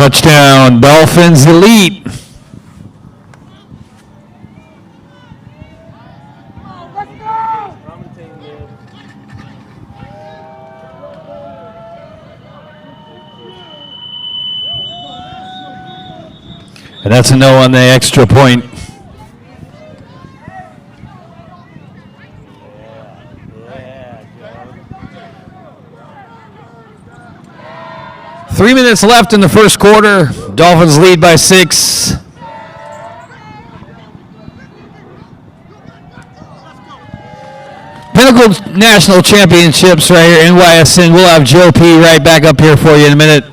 Touchdown, Dolphins Elite. And that's a no on the extra point. Yeah. 3 minutes left in the first quarter. Dolphins lead by 6. Pinnacle National Championships right here, NYSN. We'll have Joe P. right back up here for you in a minute.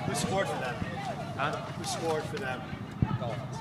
Who scored for them? Huh? Who scored for them? Dolphins.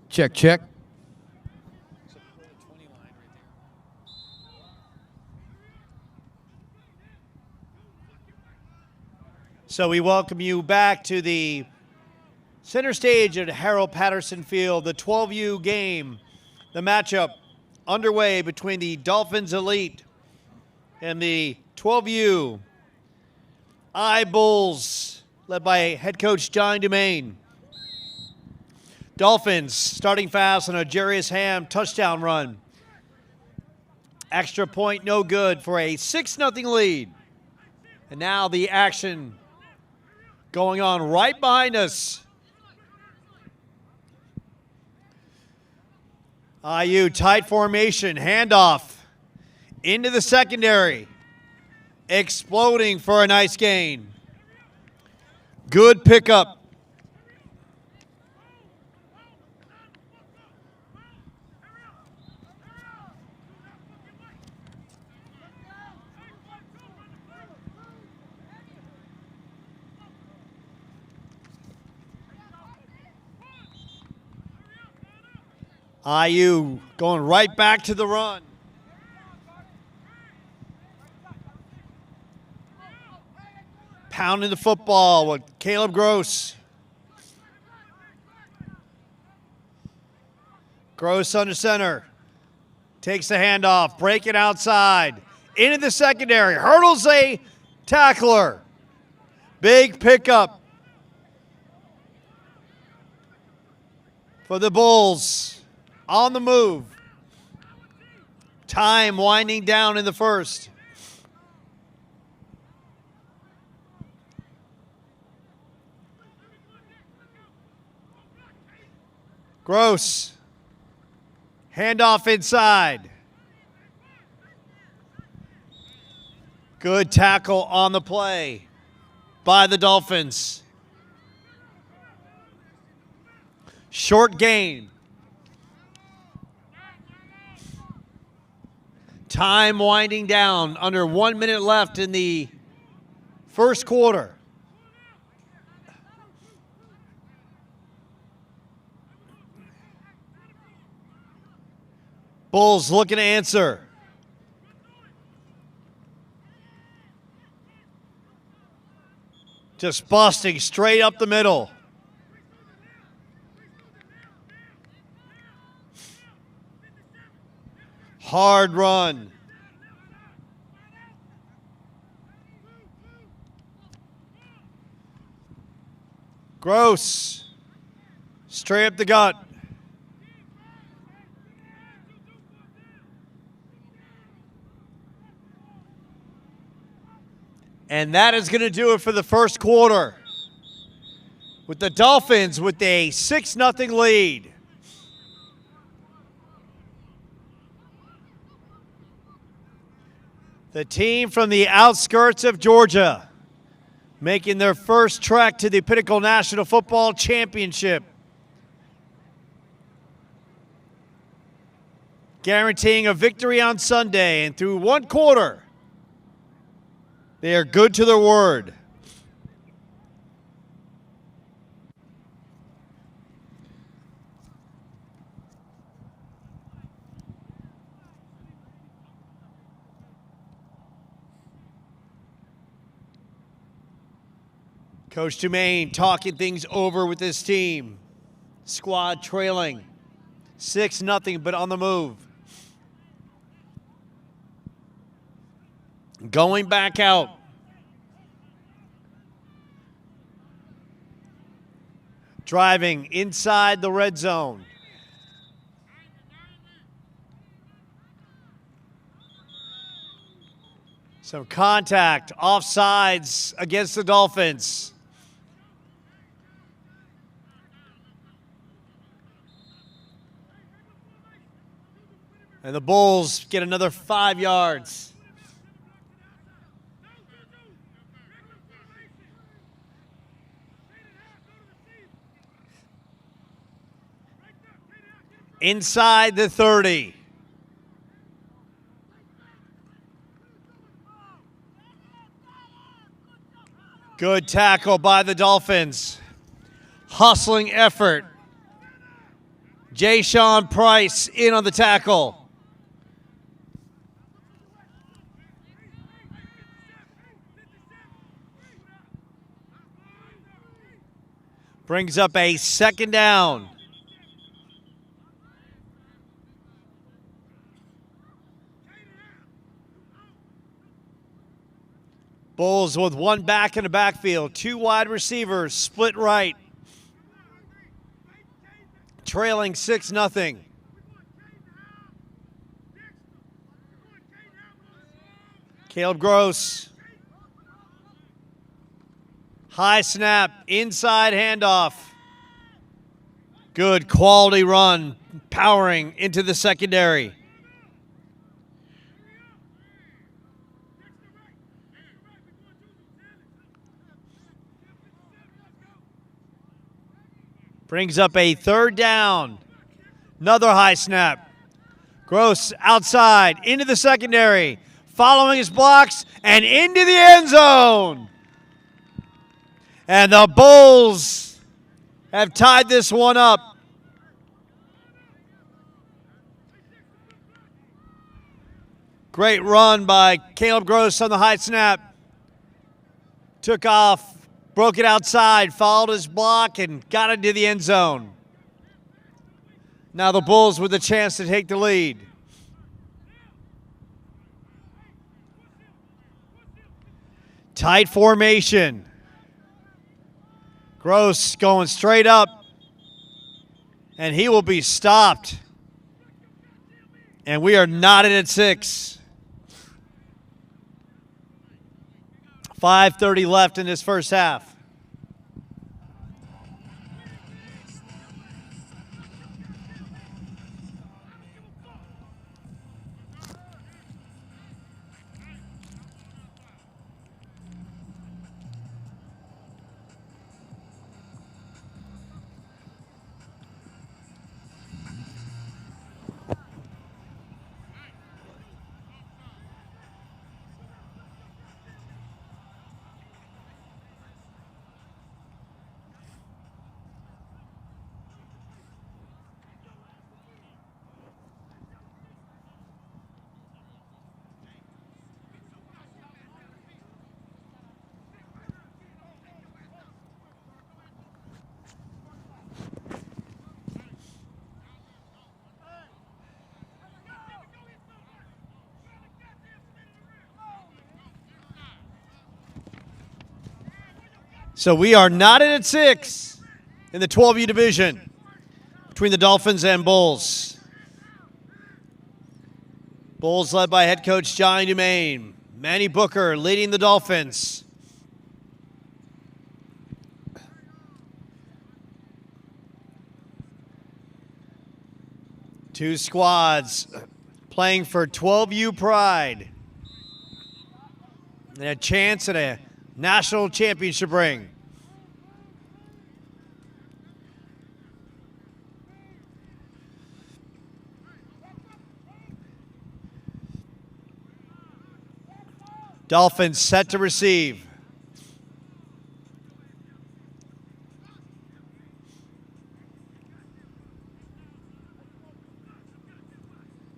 Check, check. So we welcome you back to the center stage at Harold Patterson Field, the 12U game, the matchup underway between the Dolphins Elite and the 12U I Bulls, led by head coach John Dumaine. Dolphins starting fast on a Jarius Ham touchdown run. Extra point no good for a 6-0 lead. And now the action going on right behind us. IU tight formation, handoff into the secondary. Exploding for a nice gain. Good pickup. IU going right back to the run. Pounding the football with Caleb Gross. Gross under center. Takes the handoff, break it outside. Into the secondary, hurdles a tackler. Big pickup for the Bulls. On the move. Time winding down in the first. Gross. Handoff inside. Good tackle on the play by the Dolphins. Short gain. Time winding down, under 1 minute left in the first quarter. Bulls looking to answer. Just busting straight up the middle. Hard run. Gross. Straight up the gut. And that is going to do it for the first quarter, with the Dolphins with a 6-0 lead. The team from the outskirts of Georgia making their first trek to the Pinnacle National Football Championship, guaranteeing a victory on Sunday, and through one quarter, they are good to their word. Coach Dumaine talking things over with his team. Squad trailing 6-0, but on the move. Going back out. Driving inside the red zone. Some contact, offsides against the Dolphins. And the Bulls get another 5 yards. Inside the 30. Good tackle by the Dolphins. Hustling effort. Jaysean Price in on the tackle. Brings up a second down. Bulls with one back in the backfield, 2 wide receivers, split right. Trailing 6-0. Caleb Gross. High snap, inside handoff. Good quality run, powering into the secondary. Brings up a third down. Another high snap. Gross outside, into the secondary, following his blocks, and into the end zone. And the Bulls have tied this one up. Great run by Caleb Gross on the high snap. Took off, broke it outside, followed his block, and got into the end zone. Now the Bulls with a chance to take the lead. Tight formation. Gross going straight up, and he will be stopped. And we are knotted at 6. 5:30 left in this first half. So we are knotted at 6 in the 12U division between the Dolphins and Bulls. Bulls led by head coach Johnny Dumaine. Manny Booker leading the Dolphins. Two squads playing for 12U pride and a chance at a national championship ring. Dolphins set to receive.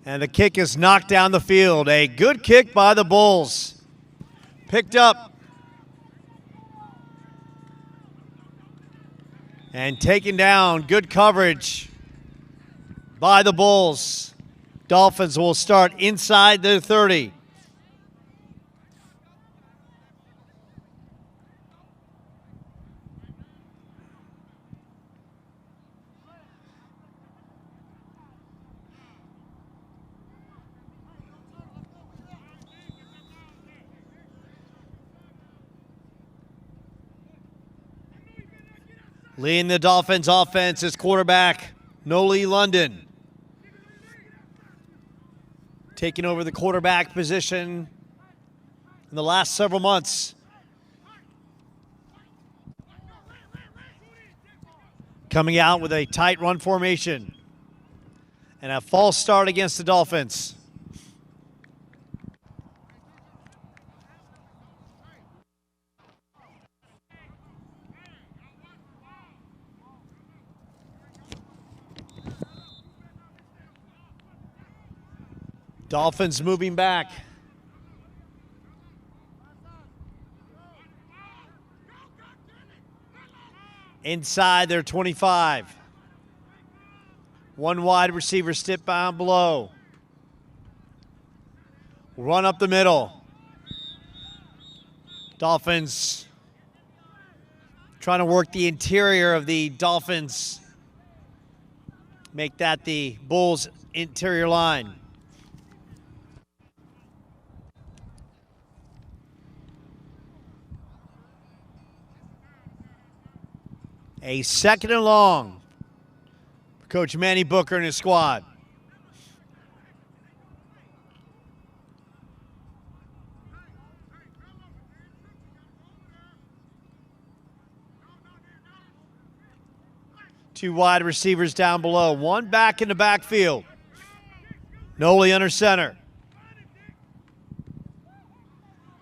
And the kick is knocked down the field. A good kick by the Bulls. Picked up. And taken down. Good coverage by the Bulls. Dolphins will start inside their 30. Leading the Dolphins offense is quarterback Noli London. Taking over the quarterback position in the last several months. Coming out with a tight run formation and a false start against the Dolphins. Dolphins moving back. Inside their 25. One wide receiver step down below. Run up the middle. Dolphins trying to work the interior of the Dolphins. Make that the Bulls' interior line. A second and long for Coach Manny Booker and his squad. Two wide receivers down below. One back in the backfield. Noli under center.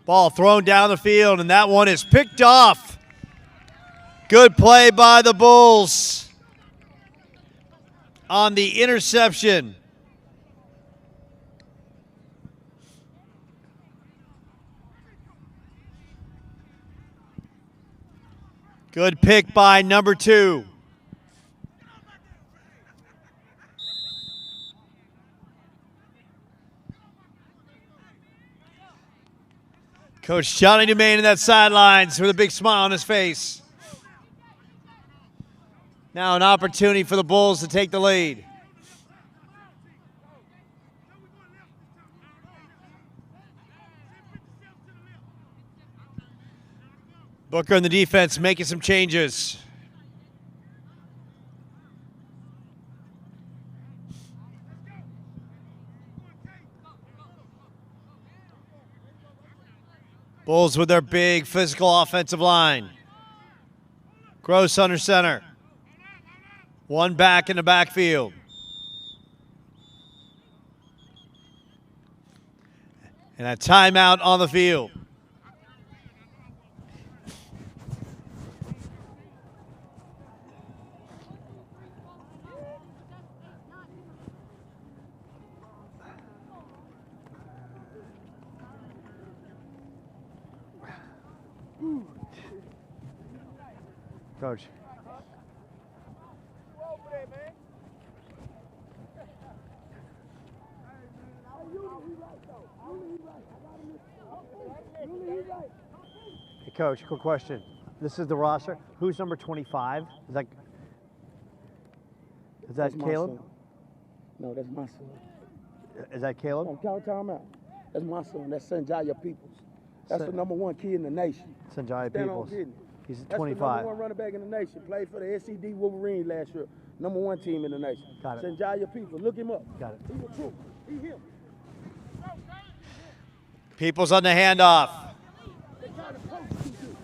Ball thrown down the field, and that one is picked off. Good play by the Bulls on the interception. Good pick by number 2. Coach Johnny Dumaine in that sidelines with a big smile on his face. Now an opportunity for the Bulls to take the lead. Booker and the defense making some changes. Bulls with their big physical offensive line. Gross under center. One back in the backfield. And a timeout on the field. Coach. Hey, Coach, quick question. This is the roster. Who's number 25? Is that That's my Caleb? son. No, that's my son. Is that Caleb? Time out. That's my son. That's Sanjaya Peoples. That's the number 1 kid in the nation. Sanjaya Stand on Peoples. business. He's That's 25. the number 1 running back in the nation. Played for the SED Wolverines last year. Number 1 team in the nation. Got it. Sanjaya Peoples. Look him up. Got it. He's a truth. He him. Peoples on the handoff. They call him Coach Juju.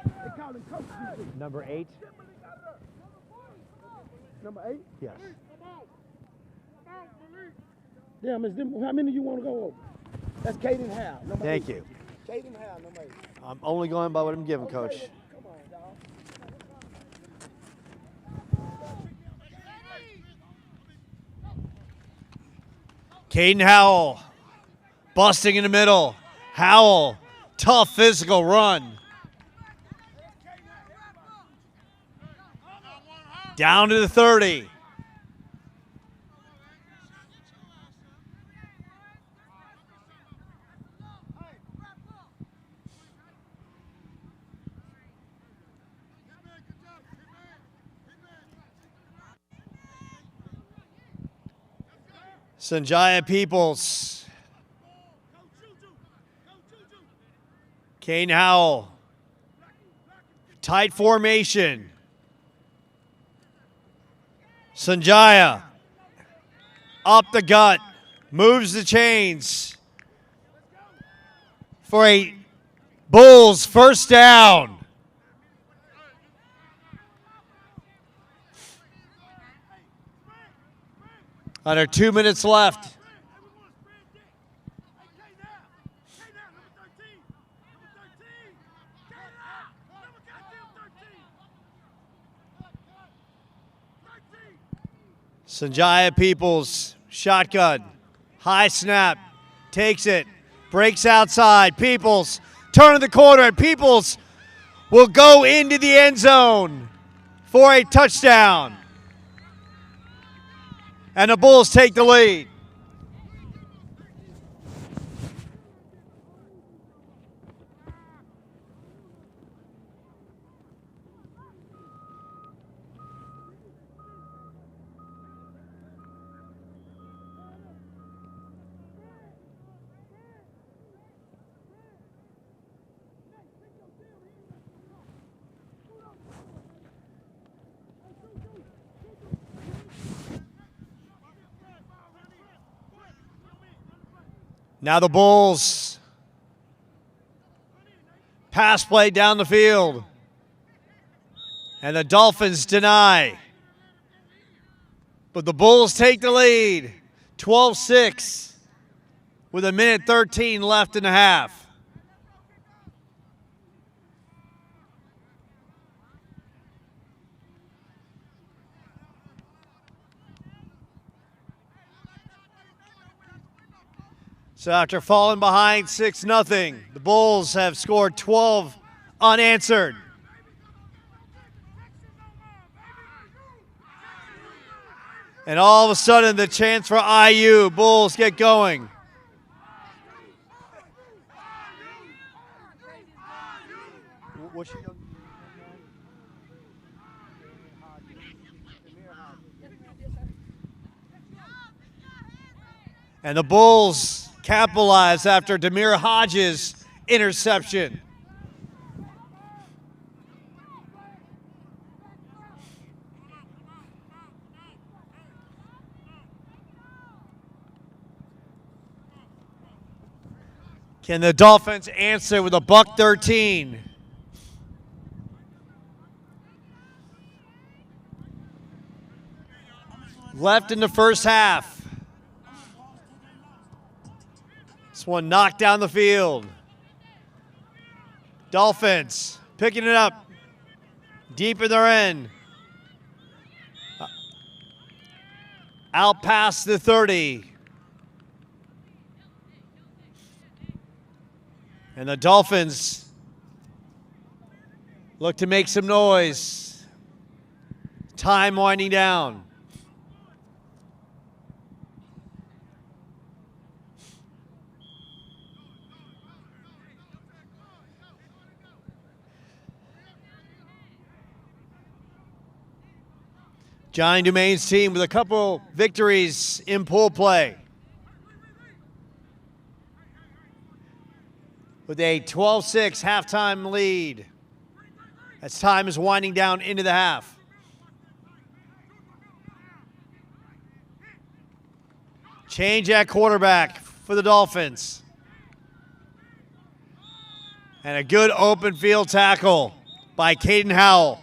They call him Coach Juju. Number 8. Number 8? Yes. Damn, how many you want to go over? That's Caden Howe. Number Thank 8. you. Caden Howe, number 8. I'm only going by what I'm given, Coach. Okay, come on, dog. Caden Howell, busting in the middle. Howell, tough physical run. Down to the 30. Sanjaya Peoples. Kane Howell. Tight formation. Sanjaya. Up the gut. Moves the chains. For a Bulls first down. Under 2 minutes left. Sanjaya Peoples, shotgun, high snap, takes it, breaks outside. Peoples, turn the corner, and Peoples will go into the end zone for a touchdown. And the Bulls take the lead. Now the Bulls. Pass play down the field. And the Dolphins deny. But the Bulls take the lead. 12-6 with 1:13 left in the half. So after falling behind 6-0, the Bulls have scored 12 unanswered. And all of a sudden, the chance for IU. Bulls get going. And the Bulls capitalize after Demir Hodges' interception. Can the Dolphins answer with a $113? Left in the first half. This one knocked down the field. Dolphins picking it up deep in their end. Out past the 30. And the Dolphins look to make some noise. Time winding down. Johnny Dumain's team with a couple victories in pool play. With a 12-6 halftime lead as time is winding down into the half. Change at quarterback for the Dolphins. And a good open field tackle by Caden Howell.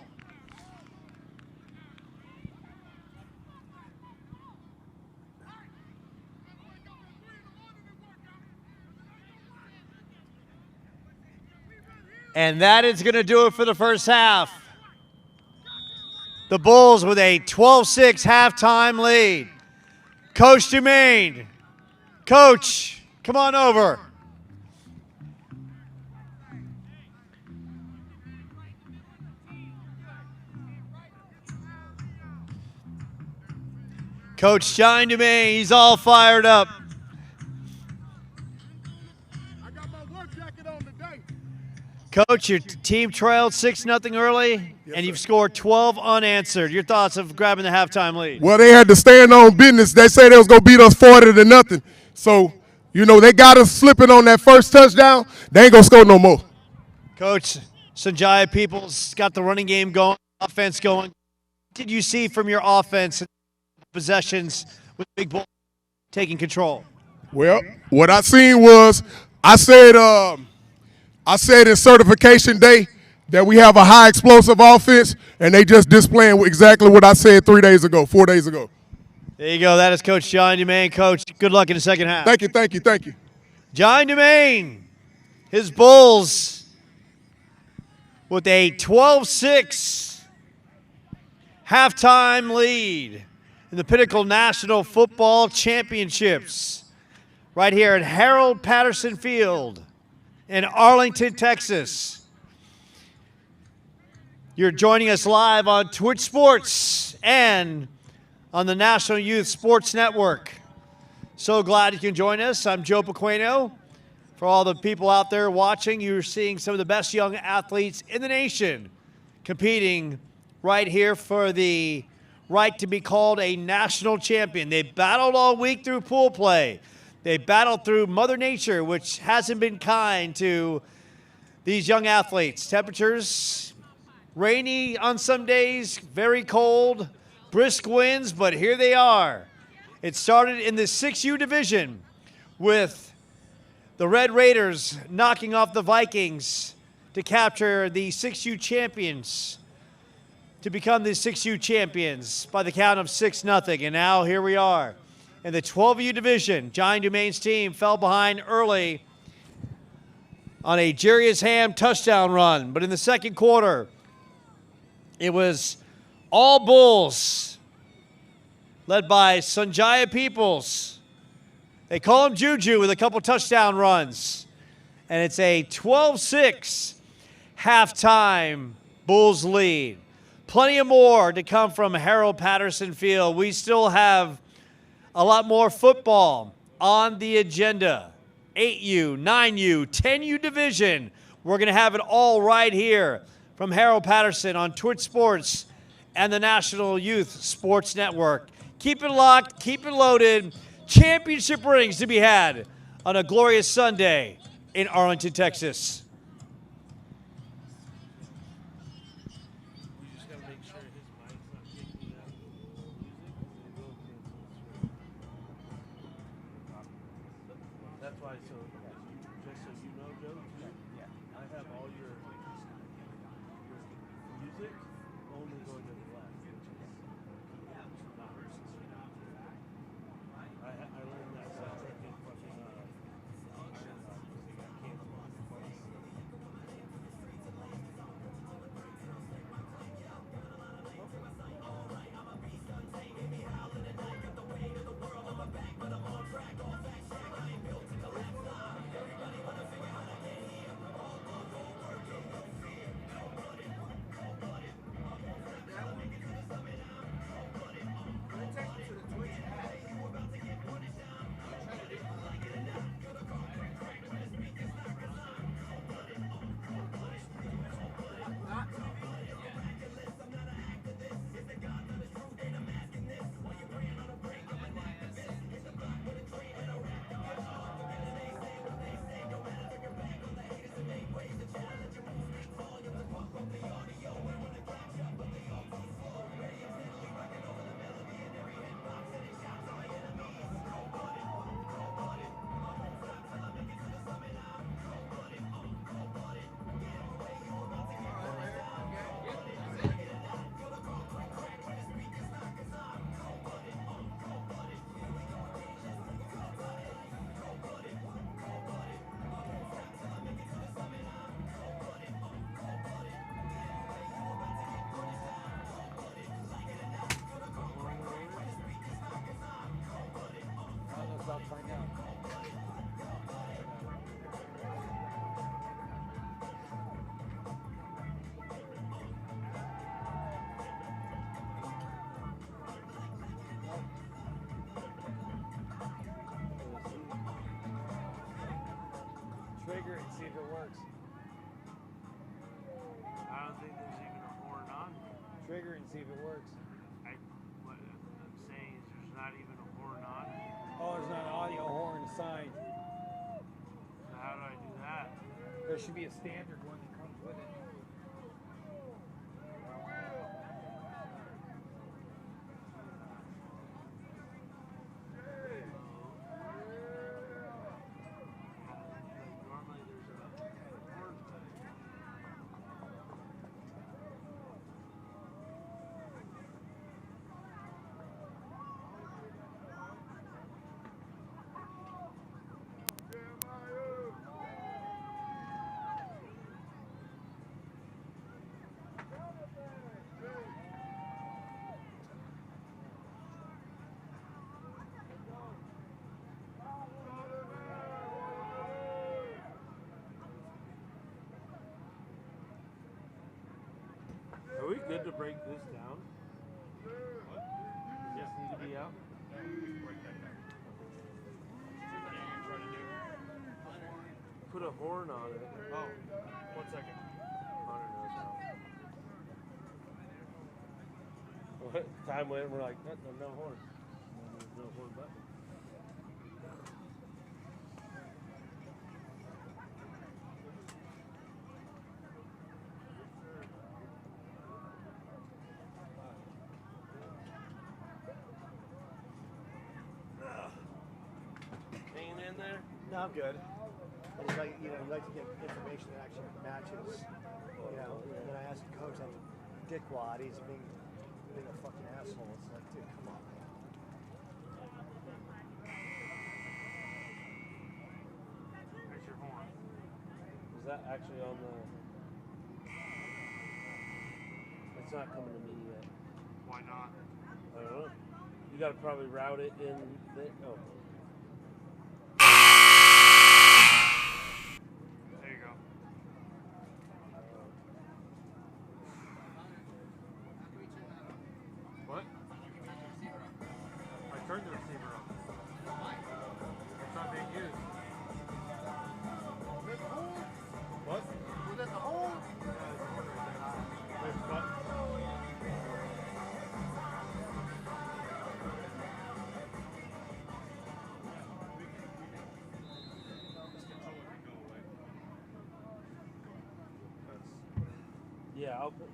And that is going to do it for the first half. The Bulls with a 12-6 halftime lead. Coach Dumain. Coach, come on over. Coach Johnny Dumain, he's all fired up. I got my work jacket on today. Coach, your team trailed 6-0 early, and you've scored 12 unanswered. Your thoughts of grabbing the halftime lead? Well, they had to stand on business. They say they was going to beat us 40-0. So, you know, they got us slipping on that first touchdown. They ain't going to score no more. Coach, Sanjaya Peoples got the running game going, offense going. What did you see from your offense and possessions with Big Bull taking control? Well, what I seen was I said in certification day that we have a high explosive offense, and they just displaying exactly what I said 4 days ago. There you go. That is Coach Johnny Dumain. Coach, good luck in the second half. Thank you. Johnny Dumain, his Bulls with a 12-6 halftime lead in the Pinnacle National Football Championships right here at Harold Patterson Field in Arlington, Texas. You're joining us live on Twitch Sports and on the National Youth Sports Network. So glad you can join us. I'm Joe Pequeno. For all the people out there watching, you're seeing some of the best young athletes in the nation competing right here for the right to be called a national champion. They battled all week through pool play. They battled through Mother Nature, which hasn't been kind to these young athletes. Temperatures, rainy on some days, very cold, brisk winds, but here they are. It started in the 6U division with the Red Raiders knocking off the Vikings to capture the 6U champions, to become the 6U champions by the count of 6-0. And now here we are in the 12U division. Johnny Dumain's team fell behind early on a Jarius Ham touchdown run. But in the second quarter, it was all Bulls, led by Sanjaya Peoples. They call him Juju with a couple touchdown runs. And it's a 12-6 halftime Bulls lead. Plenty of more to come from Harold Patterson Field. We still have a lot more football on the agenda. 8U, 9U, 10U division. We're going to have it all right here from Harold Patterson on Twitch Sports and the National Youth Sports Network. Keep it locked, keep it loaded. Championship rings to be had on a glorious Sunday in Arlington, Texas. That's why, so just so you know, Joe, I have all your music only going to the left. I learned that soundtrack in fucking That one trigger and see if it works. What I'm saying is there's not even a horn on. Oh, there's not an audio horn assigned. So how do I do that? There should be a standard one that comes with it. Normally there's a horn thing. Are we good to break this down? What? Does this need to be out? Yeah, we can break that down. Yeah, you try to do. Put a horn on it. Oh, 1 second. Hunter knows how. What? Time went and we're like, no horn. There's no horn button. Hanging in there? No, I'm good. I just like, you like to get information that actually matches. And then I asked the coach, that dickwad, he's being a fucking asshole. It's like, dude, come on, man. There's your horn. Is that actually on the... It's not coming to me yet. Why not? I don't know. You gotta probably route it in the... Oh. There you go. What? I turned the receiver on. It's not being used. What? Was that the hole? Yeah, there's a horn right there. There's a button. Yeah, I'll put,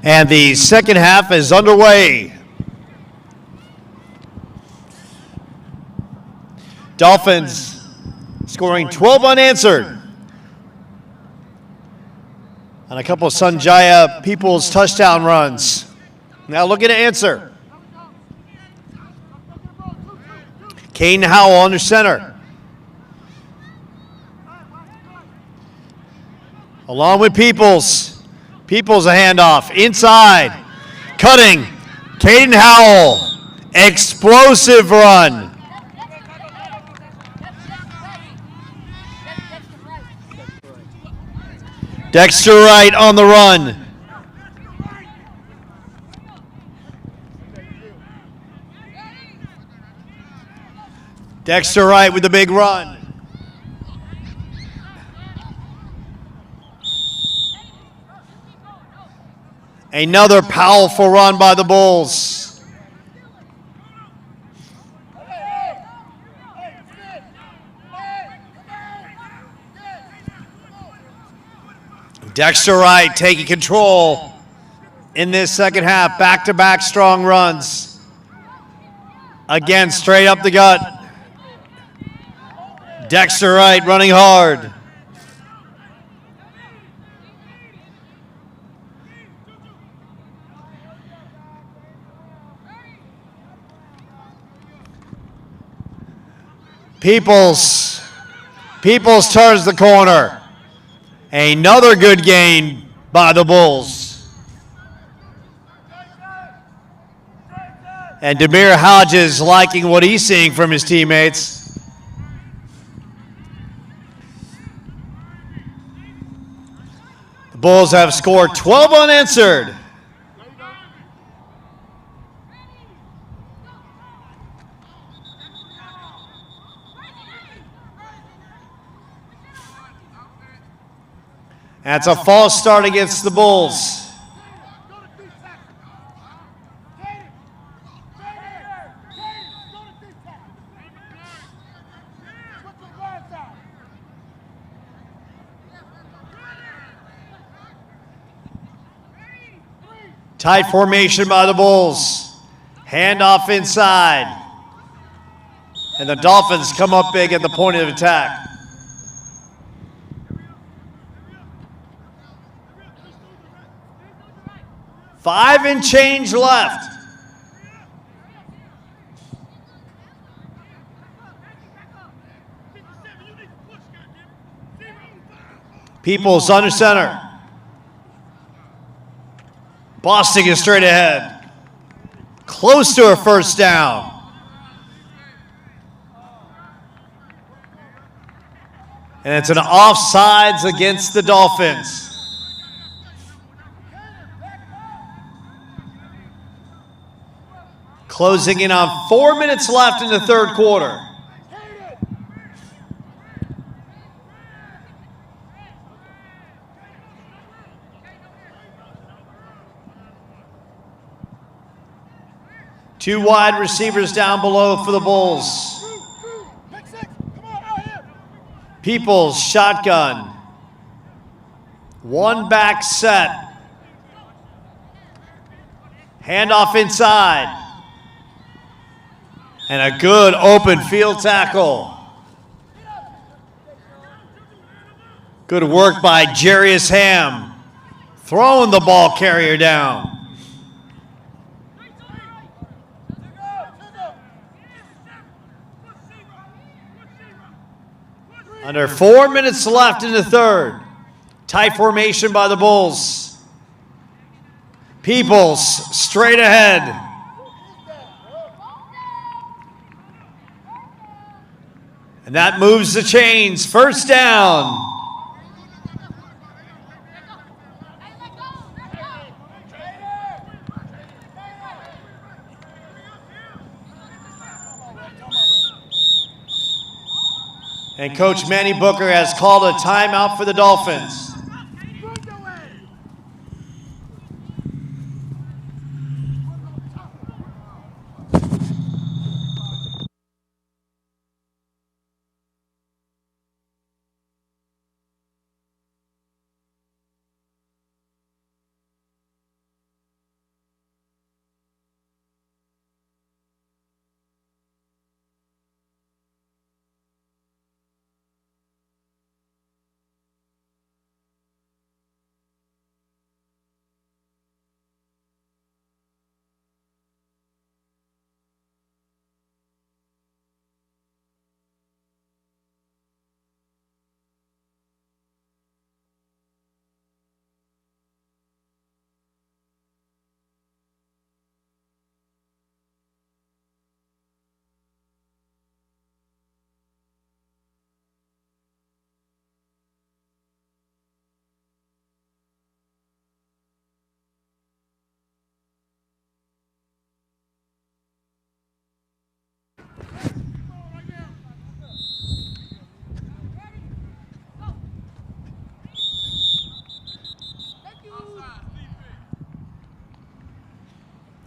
And the second half is underway. Dolphins scoring 12 unanswered on a couple of Sanjaya Peoples touchdown runs. Now looking to answer. Caden Howell under center. Along with Peoples. Peoples a handoff. Inside. Cutting. Caden Howell. Explosive run. Dexter Wright on the run. Dexter Wright with the big run. Another powerful run by the Bulls. Dexter Wright taking control in this second half. Back-to-back strong runs. Again, straight up the gut. Dexter Wright running hard. Peoples turns the corner. Another good gain by the Bulls. And Demir Hodges liking what he's seeing from his teammates. The Bulls have scored 12 unanswered. That's a false start against the Bulls. Tight formation by the Bulls. Handoff inside. And the Dolphins come up big at the point of attack. Five and change left. Peoples under center. Boston is straight ahead. Close to a first down. And it's an offsides against the Dolphins. Closing in on 4 minutes left in the third quarter. Two wide receivers down below for the Bulls. Peoples, shotgun. One back set. Handoff inside. And a good open field tackle. Good work by Jarius Ham. Throwing the ball carrier down. Under 4 minutes left in the third. Tight formation by the Bulls. Peoples straight ahead. And that moves the chains. First down. And Coach Manny Booker has called a timeout for the Dolphins.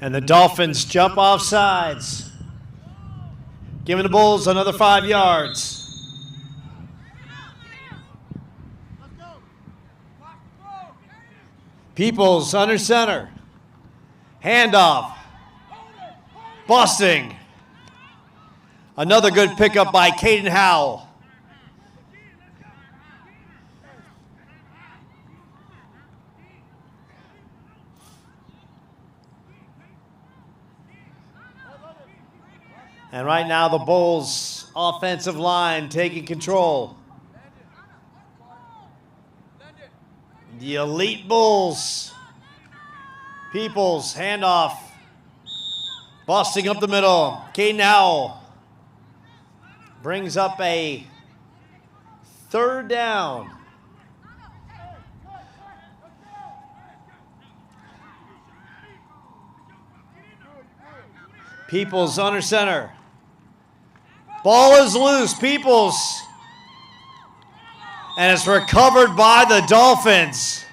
And the Dolphins jump off sides, giving the Bulls another 5 yards. Peoples under center. Handoff. Busting. Another good pickup by Caden Howell. And right now the Bulls offensive line taking control. The Elite Bulls. Peoples, handoff. Busting up the middle. Caden Howell brings up a third down. Peoples under center. Ball is loose. Peoples. And it's recovered by the Dolphins.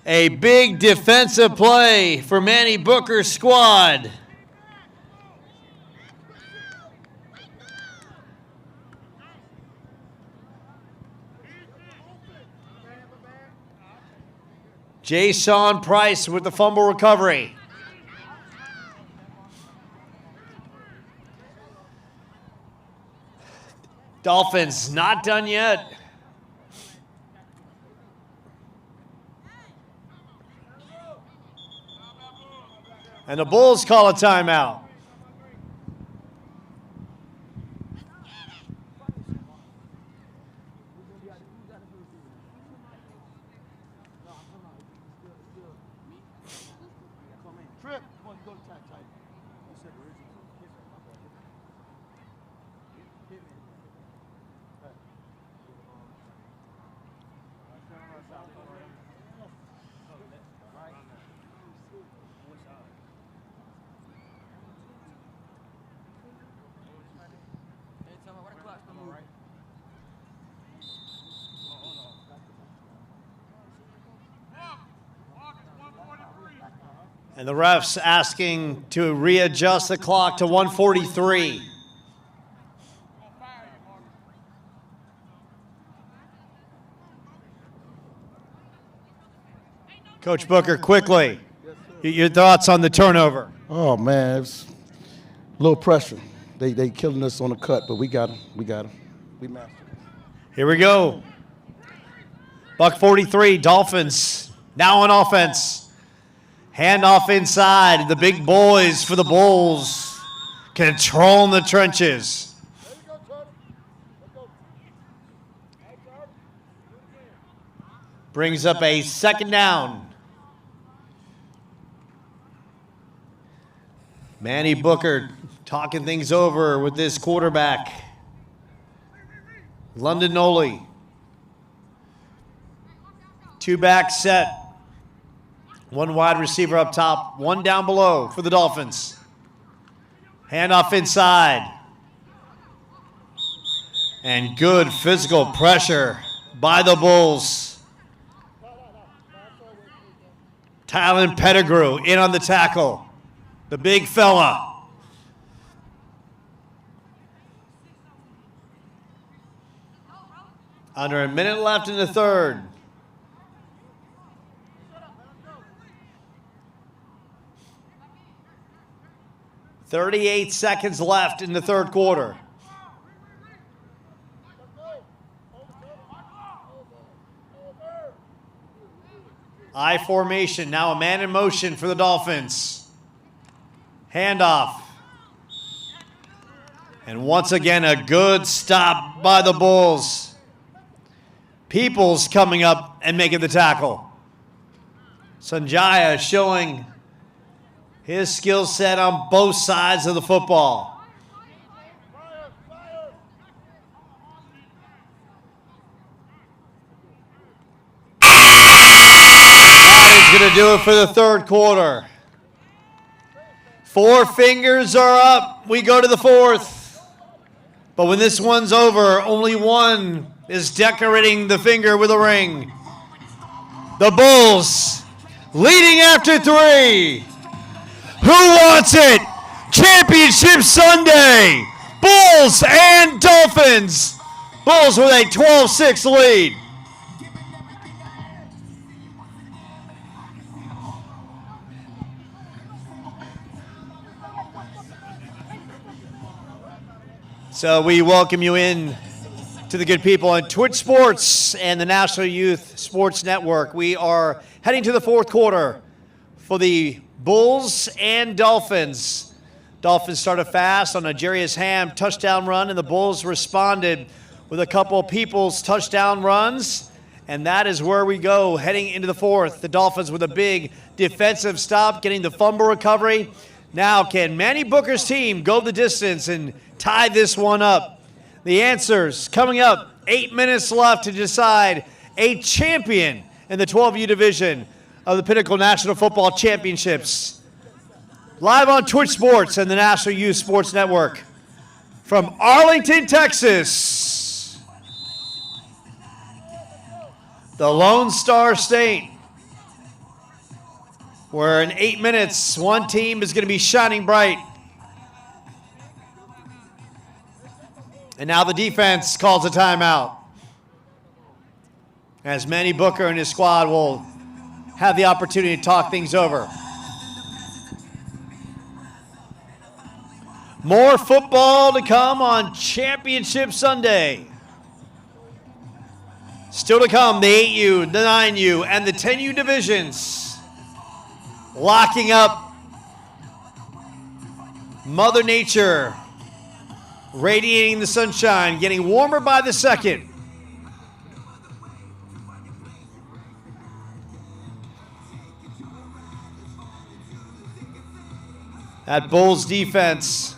A big defensive play for Manny Booker's squad. Jason Price with the fumble recovery. Dolphins not done yet. And the Bulls call a timeout. Trip, come on, go tight, tight. And the refs asking to readjust the clock to 1:43. Coach Booker, quickly, your thoughts on the turnover? Oh man, it's a little pressure. They killing us on the cut, but we got them. We mastered it. Here we go. Buck 43, Dolphins now on offense. Handoff inside. The big boys for the Bulls controlling the trenches. Brings up a second down. Manny Booker talking things over with this quarterback. London Noli. Two back set. One wide receiver up top, one down below for the Dolphins. Handoff inside. And good physical pressure by the Bulls. Tylen Pettigrew in on the tackle. The big fella. Under a minute left in the third. .38 seconds left in the third quarter. I formation, now a man in motion for the Dolphins. Handoff. And once again, a good stop by the Bulls. Peoples coming up and making the tackle. Sanjaya showing his skill set on both sides of the football. That is going to do it for the third quarter. Four fingers are up. We go to the fourth. But when this one's over, only one is decorating the finger with a ring. The Bulls leading after three. Who wants it? Championship Sunday. Bulls and Dolphins. Bulls with a 12-6 lead. So we welcome you in to the good people on Twitch Sports and the National Youth Sports Network. We are heading to the fourth quarter for the Bulls and Dolphins. Dolphins started fast on a Jarius Ham touchdown run, and the Bulls responded with a couple Peoples touchdown runs. And that is where we go heading into the fourth. The Dolphins with a big defensive stop, getting the fumble recovery. Now, can Manny Booker's team go the distance and tie this one up? The answers coming up. 8 minutes left to decide a champion in the 12U division of the Pinnacle National Football Championships. Live on Twitch Sports and the National Youth Sports Network. From Arlington, Texas, the Lone Star State, where in 8 minutes, one team is going to be shining bright. And now the defense calls a timeout, as Manny Booker and his squad will have the opportunity to talk things over. More football to come on Championship Sunday. Still to come, the 8U, the 9U, and the 10U divisions locking up. Mother Nature radiating the sunshine, getting warmer by the second. That Bulls defense,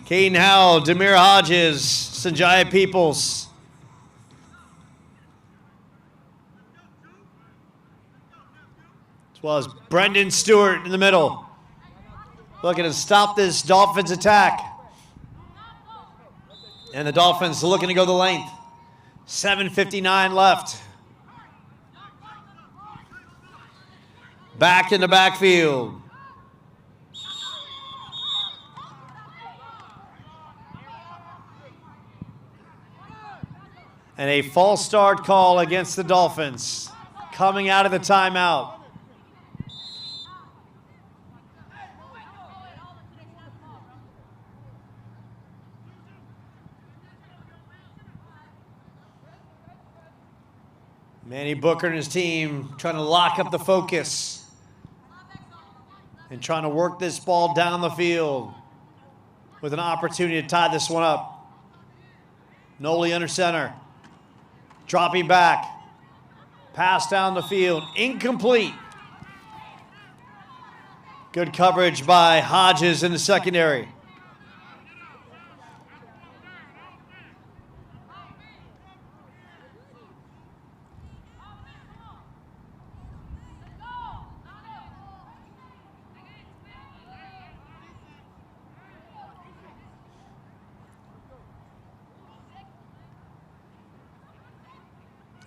Caden Howell, Demir Hodges, Sanjaya Peoples. As well as Brendan Stewart in the middle, looking to stop this Dolphins attack. And the Dolphins looking to go the length. 7:59 left. Back in the backfield. And a false start call against the Dolphins coming out of the timeout. Manny Booker and his team trying to lock up the focus and trying to work this ball down the field with an opportunity to tie this one up. Noli under center. Dropping back. Pass down the field. Incomplete. Good coverage by Hodges in the secondary.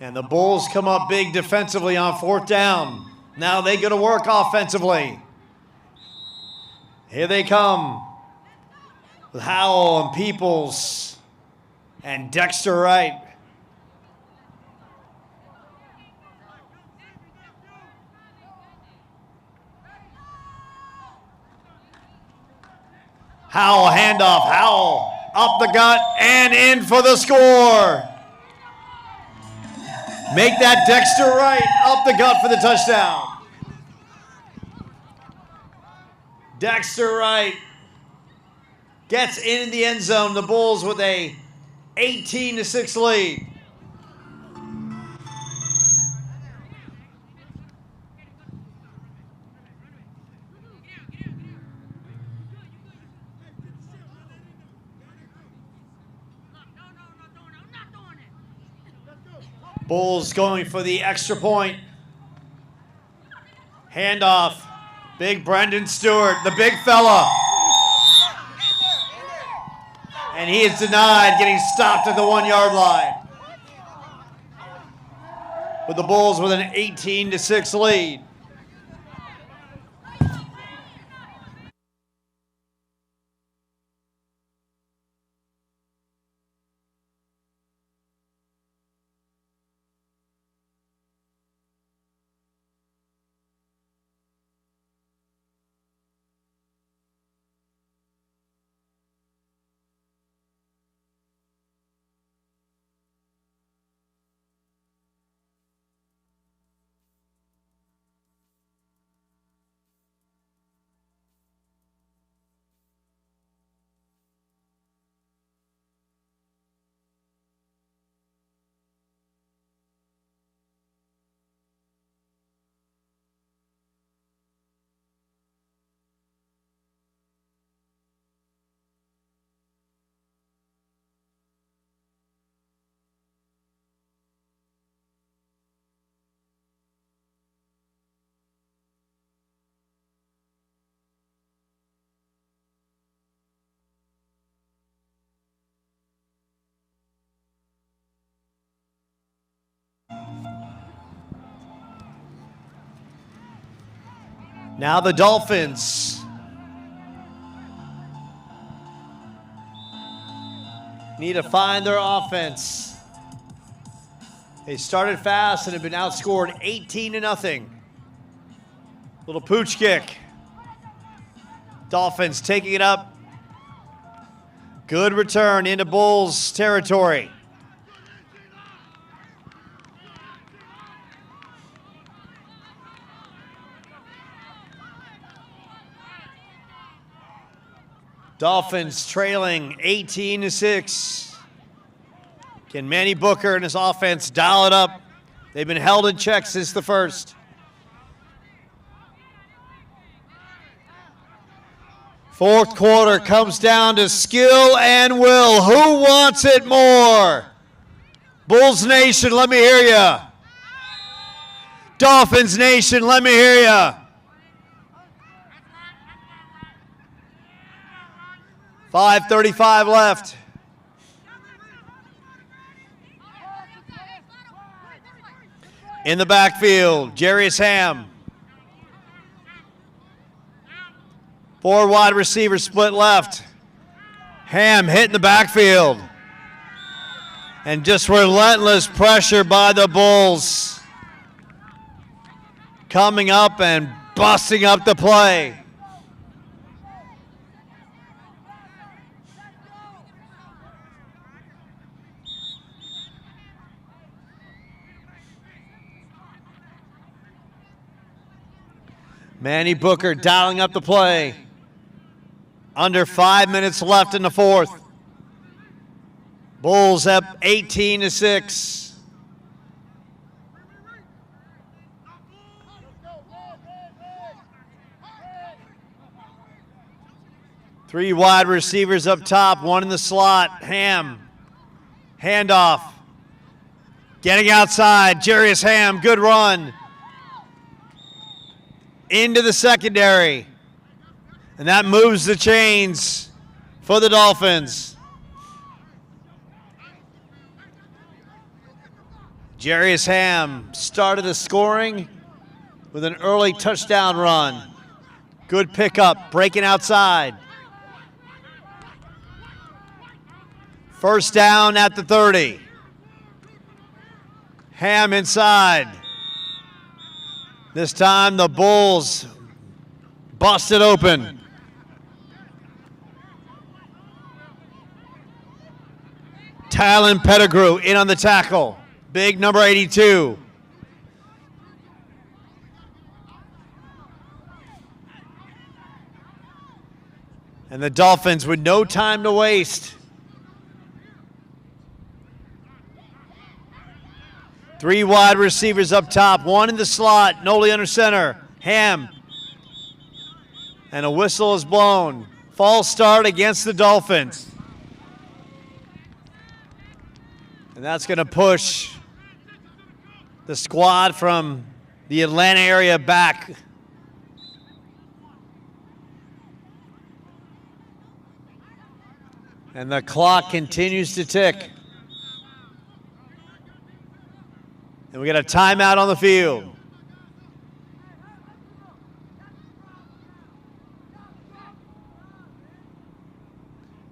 And the Bulls come up big defensively on fourth down. Now they go to work offensively. Here they come with Howell and Peoples and Dexter Wright. Howell handoff. Howell up the gut and in for the score. Make that Dexter Wright up the gut for the touchdown. Dexter Wright gets in the end zone. The Bulls with a 18-6 lead. Bulls going for the extra point. Handoff. Big Brendan Stewart, the big fella. And he is denied, getting stopped at the 1 yard line. With the Bulls with an 18-6 lead. Now the Dolphins need to find their offense. They started fast and have been outscored 18-0. Little pooch kick. Dolphins taking it up. Good return into Bulls territory. Dolphins trailing 18-6. Can Manny Booker and his offense dial it up? They've been held in check since the first. Fourth quarter comes down to skill and will. Who wants it more? Bulls Nation, let me hear ya. Dolphins Nation, let me hear ya. 5:35 left. In the backfield, Jarius Ham. 4 wide receivers split left. Ham hitting the backfield. And just relentless pressure by the Bulls. Coming up and busting up the play. Manny Booker dialing up the play. Under 5 minutes left in the fourth. Bulls up 18-6. Three wide receivers up top, one in the slot. Ham. Handoff. Getting outside. Jarius Ham, good run. Into the secondary. And that moves the chains for the Dolphins. Jarius Ham started the scoring with an early touchdown run. Good pickup, breaking outside. First down at the 30. Ham inside. This time the Bulls busted open. Tylen Pettigrew in on the tackle. Big number 82. And the Dolphins with no time to waste. Three wide receivers up top, one in the slot, Noli under center, Ham. And a whistle is blown. False start against the Dolphins. And that's going to push the squad from the Atlanta area back. And the clock continues to tick. And we got a timeout on the field.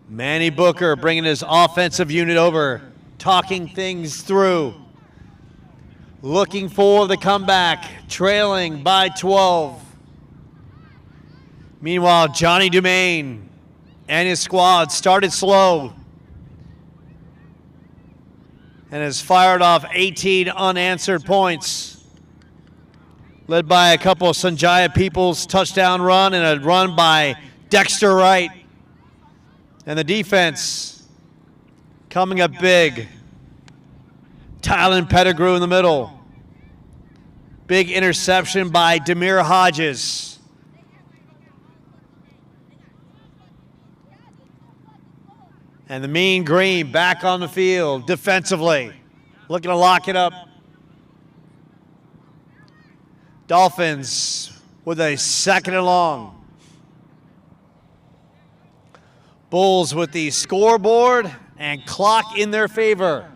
Manny Booker bringing his offensive unit over, talking things through, looking for the comeback, trailing by 12. Meanwhile, Johnny Dumaine and his squad started slow and has fired off 18 unanswered points, led by a couple of Sanjaya Peoples touchdown run and a run by Dexter Wright. And the defense coming up big. Tylen Pettigrew in the middle. Big interception by Demir Hodges. And the Mean Green back on the field defensively, looking to lock it up. Dolphins with a 2nd and long. Bulls with the scoreboard and clock in their favor.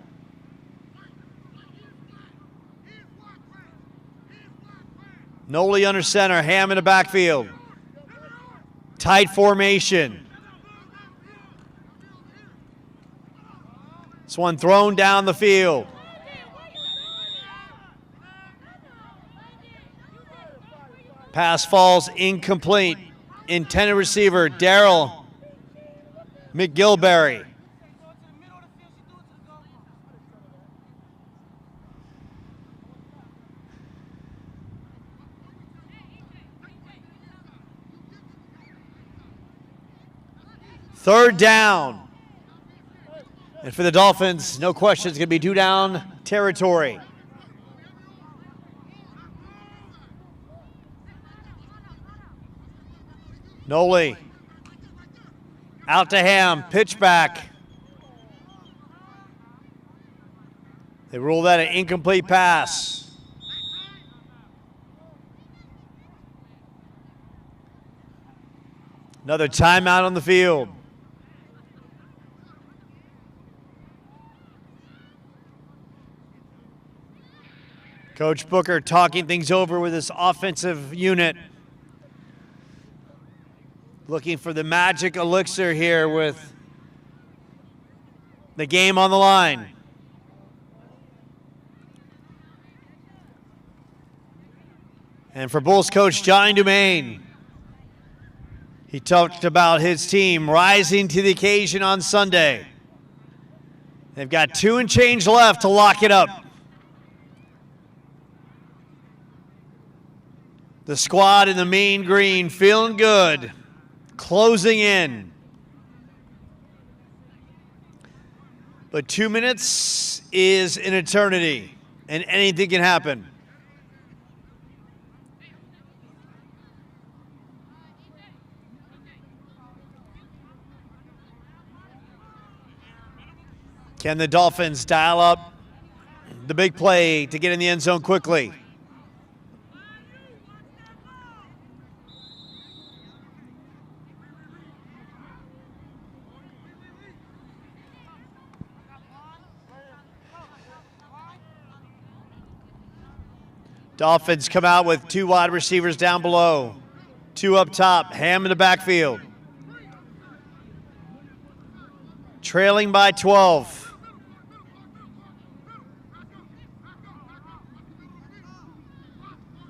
Noli under center, Ham in the backfield. Tight formation. This one thrown down the field. Pass falls incomplete. Intended receiver, Daryl McGilberry. Third down. And for the Dolphins, no question, it's going to be 2 down territory. Noli. Out to Ham, pitch back. They rule that an incomplete pass. Another timeout on the field. Coach Booker talking things over with his offensive unit. Looking for the magic elixir here with the game on the line. And for Bulls coach Johnny Dumaine, he talked about his team rising to the occasion on Sunday. They've got 2 and change left to lock it up. The squad in the mean green feeling good, closing in. But 2 minutes is an eternity, and anything can happen. Can the Dolphins dial up the big play to get in the end zone quickly? Dolphins come out with 2 wide receivers down below, 2 up top, Ham in the backfield. Trailing by 12.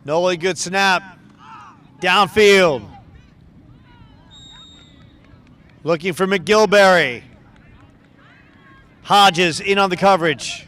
Noli, good snap. Downfield. Looking for McGilberry. Hodges in on the coverage.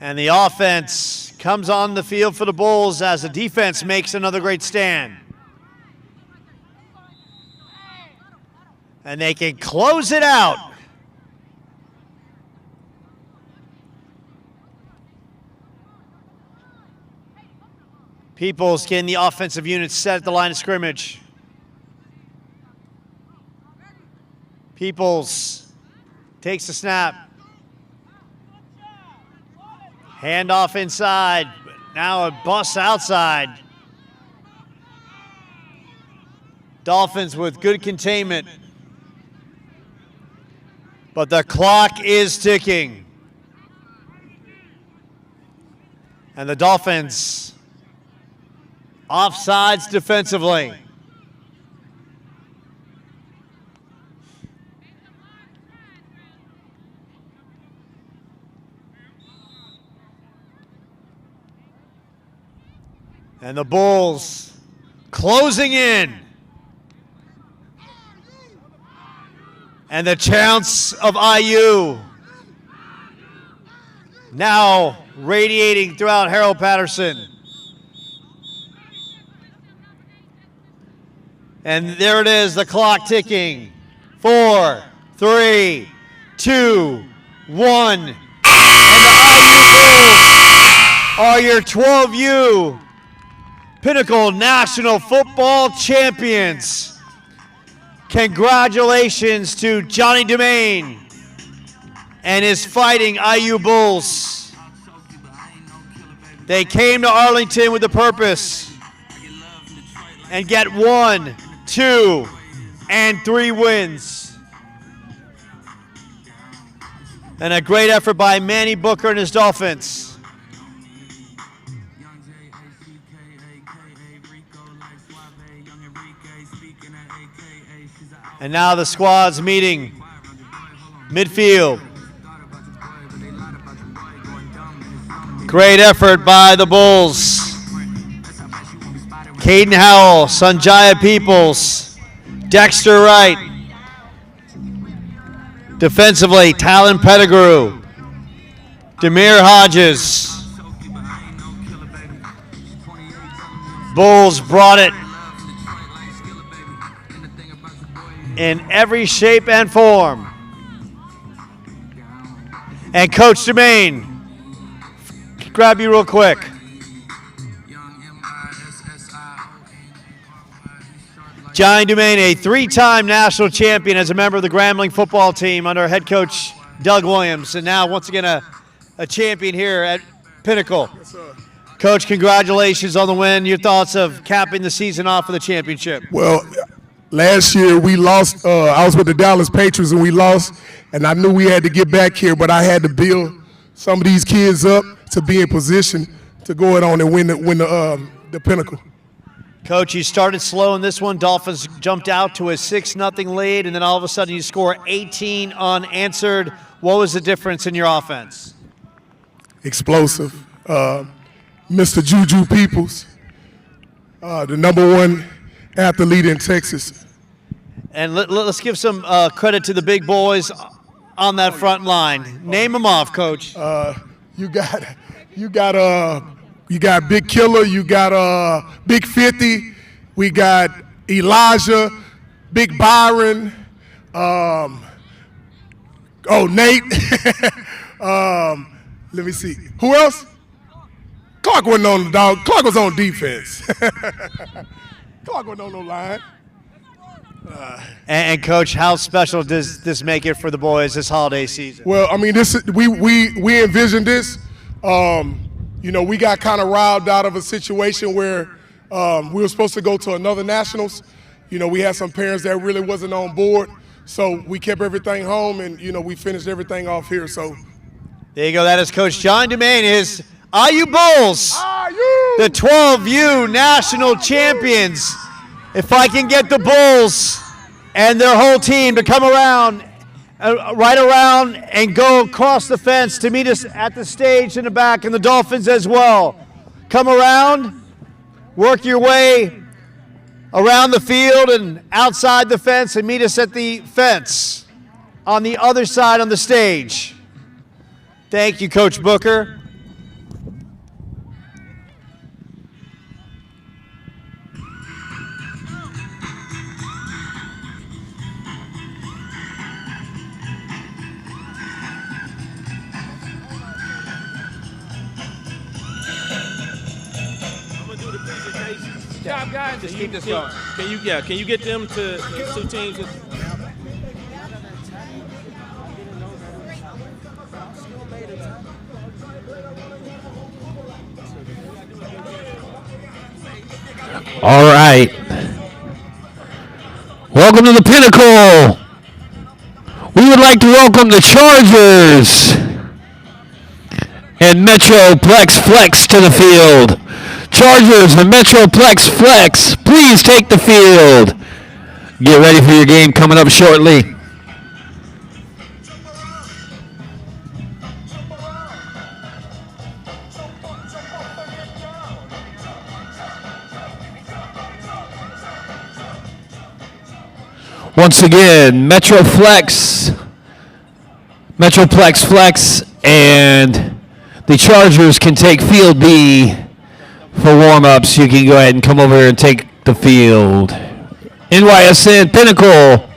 And the offense comes on the field for the Bulls as the defense makes another great stand. And they can close it out. Peoples getting the offensive unit set at the line of scrimmage. Peoples takes the snap. Handoff inside, now a bust outside. Dolphins with good containment. But the clock is ticking. And the Dolphins offsides defensively. And the Bulls closing in. And the chants of IU now radiating throughout Harold Patterson. And there it is, the clock ticking. 4, 3, 2, 1. And the IU Bulls are your 12U Pinnacle National Football Champions. Congratulations to Johnny Dumaine, and his fighting IU Bulls. They came to Arlington with a purpose and get 1, 2, and 3 wins. And a great effort by Manny Booker and his Dolphins. And now the squad's meeting midfield. Great effort by the Bulls. Caden Howell, Sanjaya Peoples, Dexter Wright. Defensively, Talon Pettigrew, Demir Hodges. Bulls brought it in every shape and form. And Coach Jermaine, grab you real quick. Johnny Dumaine, a 3-time national champion as a member of the Grambling football team under head coach Doug Williams, and now once again a champion here at Pinnacle. Yes, sir. Coach, congratulations on the win. Your thoughts of capping the season off with the championship? Well, last year we lost. I was with the Dallas Patriots and we lost, and I knew we had to get back here, but I had to build some of these kids up to be in position to go it on and win the Pinnacle. Coach, you started slow in this one. Dolphins jumped out to a 6-0 lead, and then all of a sudden you score 18 unanswered. What was the difference in your offense? Explosive. Mr. Juju Peoples, the #1 athlete in Texas. And let's give some credit to the big boys on that front line. Name them off, Coach. You got Big Killer, you got Big 50, we got Elijah, Big Byron, Nate. Let me see. Who else? Clark wasn't on the dog. Clark was on defense. Clark wasn't on no line. And Coach, how special does this make it for the boys this holiday season? Well, I mean, we envisioned this. We got kind of riled out of a situation where we were supposed to go to another nationals. We had some parents that really wasn't on board, so we kept everything home, and we finished everything off here. So there you go. That is Coach John Dumaine. His IU Bulls, the 12U national champions. If I can get the Bulls and their whole team to come around, right around and go across the fence to meet us at the stage in the back, and the Dolphins as well. Come around, work your way around the field and outside the fence and meet us at the fence on the other side on the stage. Thank you, Coach Booker. Good job, guys. Just keep this going. Can you get them to the 2 teams? All right. Welcome to the Pinnacle. We would like to welcome the Chargers and Metroplex Flex to the field. Chargers and Metroplex Flex, please take the field. Get ready for your game coming up shortly. Once again, Metroplex Flex, and the Chargers can take field B for warm-ups. You can go ahead and come over here and take the field. NYSN Pinnacle